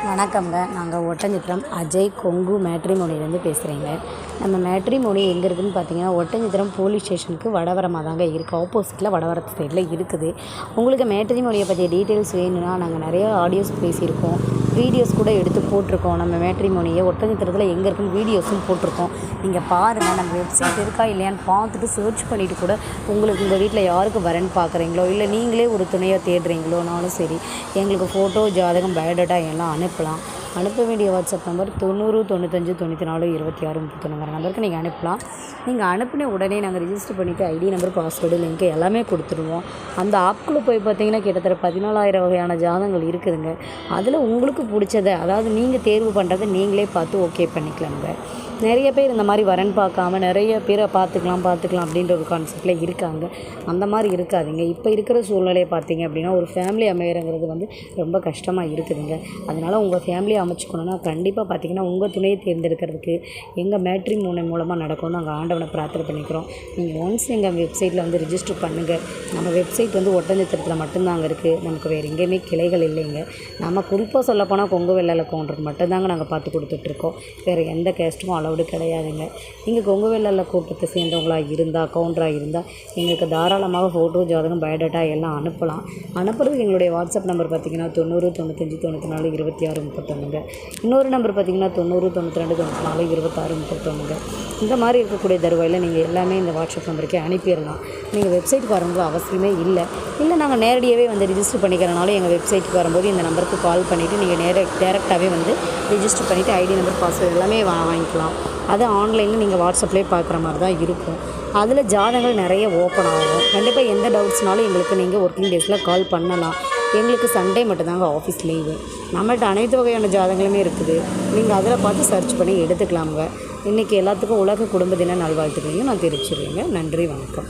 வணக்கம்ங்க. நாங்கள் ஒட்டஞ்சத்திரம் அஜய் கொங்கு மேட்ரிமோனிலேருந்து பேசுகிறேங்க. நம்ம மேட்ரிமோனி எங்கே இருக்குதுன்னு பார்த்தீங்கன்னா, ஒட்டஞ்சத்திரம் போலீஸ் ஸ்டேஷனுக்கு வடவரமாக தாங்க இருக்குது. ஆப்போசிட்டில் வடவரத்து சைடில் இருக்குது. உங்களுக்கு மேட்ரிமோனியை பற்றிய டீட்டெயில்ஸ் வேணும்னா, நாங்கள் நிறைய ஆடியோஸ் பேசியிருக்கோம், வீடியோஸ் கூட எடுத்து போட்டிருக்கோம். நம்ம மேட்ரிமோனியை ஒட்டஞ்சத்திரத்தில் எங்கே இருக்குன்னு வீடியோஸும் போட்டிருக்கோம். நீங்கள் பாருங்கள். நம்ம வெப்சைட் இருக்கா இல்லையான்னு பார்த்துட்டு சர்ச் பண்ணிவிட்டு கூட உங்களுக்கு உங்கள் வீட்டில் யாருக்கு வரேன்னு பார்க்குறீங்களோ, இல்லை நீங்களே ஒரு துணையாக தேடுறீங்களோனாலும் சரி, எங்களுக்கு ஃபோட்டோ, ஜாதகம், பயோடேட்டா எல்லாம் அனுப்பலாம். அனுப்ப வேண்டிய வாட்ஸ்அப் நம்பர் 90 95 94 26 31 நம்பருக்கு நீங்கள் அனுப்பலாம். நீங்கள் அனுப்பின உடனே நாங்கள் ரிஜிஸ்டர் பண்ணிவிட்டு ஐடி நம்பர், பாஸ்வேர்டு, லிங்க்கு எல்லாமே கொடுத்துருவோம். அந்த ஆப்குள்ளே போய் பார்த்தீங்கன்னா கிட்டத்தட்ட 14,000 வகையான ஜாதகங்கள் இருக்குதுங்க. அதில் உங்களுக்கு பிடிச்சதை, அதாவது நீங்கள் தேர்வு பண்ணுறதை நீங்களே பார்த்து ஓகே பண்ணிக்கலாங்க. நிறைய பேர் இந்த மாதிரி வரன் பார்க்காம நிறைய பேரை பார்த்துக்கலாம் அப்படின்ற ஒரு கான்செப்டில் இருக்காங்க. அந்த மாதிரி இருக்காதுங்க. இப்போ இருக்கிற சூழ்நிலையை பார்த்தீங்க அப்படின்னா, ஒரு ஃபேமிலி அமையறங்கிறது ரொம்ப கஷ்டமாக இருக்குதுங்க. அதனால் உங்கள் ஃபேமிலியை அமைச்சுக்கணுன்னா கண்டிப்பாக பார்த்தீங்கன்னா உங்கள் துணையை தேர்ந்தெடுக்கிறதுக்கு எங்கள் மேட்ரிமோனி மூலமாக நடக்கும்னு நாங்கள் ஆண்டவனை பிரார்த்தனை பண்ணிக்கிறோம். நீங்கள் ஒன்ஸ் எங்கள் வெப்சைட்டில் ரிஜிஸ்டர் பண்ணுங்கள். நம்ம வெப்சைட் ஒட்டஞ்சத்திரத்தில் மட்டும்தாங்க இருக்குது. நமக்கு வேறு எங்கேயுமே கிளைகள் இல்லைங்க. நம்ம குறிப்பாக சொல்லப்போனால் கொங்கு வெள்ளாள கவுண்டருக்கு மட்டும்தாங்க நாங்கள் பார்த்து கொடுத்துட்ருக்கோம். வேறு எந்த கேஸ்ட்டுக்கும் அளவுடு கிடையாதுங்க. நீங்கள் கொங்கு வெள்ளாள கூட்டத்தை சேர்ந்தவங்களாக இருந்தால், கவுண்டராக இருந்தால் எங்களுக்கு தாராளமாக ஃபோட்டோ, ஜாதகம், பயோடேட்டா எல்லாம் அனுப்பலாம். அனுப்புறதுக்கு எங்களுடைய வாட்ஸ்அப் நம்பர் பார்த்திங்கன்னா 90 95 94 26 31. இன்னொரு நம்பர் பார்த்திங்கன்னா 90 92 94 26 31. இந்த மாதிரி இருக்கக்கூடிய தருவாயில் நீங்கள் எல்லாமே இந்த வாட்ஸ்அப் நம்பருக்கே அனுப்பிடலாம். நீங்கள் வெப்சைட்டுக்கு வரவங்க அவசியமே இல்லை. நாங்கள் நேரடியாகவே ரிஜிஸ்டர் பண்ணிக்கிறனால எங்கள் வெப்சைட்டுக்கு வரும்போது இந்த நம்பருக்கு கால் பண்ணிவிட்டு நீங்கள் டேரெக்டாகவே ரிஜிஸ்டர் பண்ணிவிட்டு ஐடி நம்பர், பாஸ்வேர்டு எல்லாமே வாங்கிக்கலாம். அது ஆன்லைனில் நீங்கள் வாட்ஸ்அப்லேயே பார்க்குற மாதிரி தான் இருக்கும். அதில் ஜாதகங்கள் நிறைய ஓப்பன் ஆகும். கண்டிப்பாக எந்த டவுட்ஸ்னாலும் எங்களுக்கு நீங்கள் ஒர்க்கிங் டேஸில் கால் பண்ணலாம். எங்களுக்கு சண்டே மட்டும்தாங்க ஆஃபீஸ் லீவு. நம்மள்ட்ட அனைத்து வகையான ஜாதகங்களுமே இருக்குது. நீங்கள் அதில் பார்த்து சர்ச் பண்ணி எடுத்துக்கலாமுங்க. இன்றைக்கி எல்லாத்துக்கும் உலக குடும்ப தின நல்வாழ்த்துக்களையும் நான் தெரிவிச்சிடுறேங்க. நன்றி, வணக்கம்.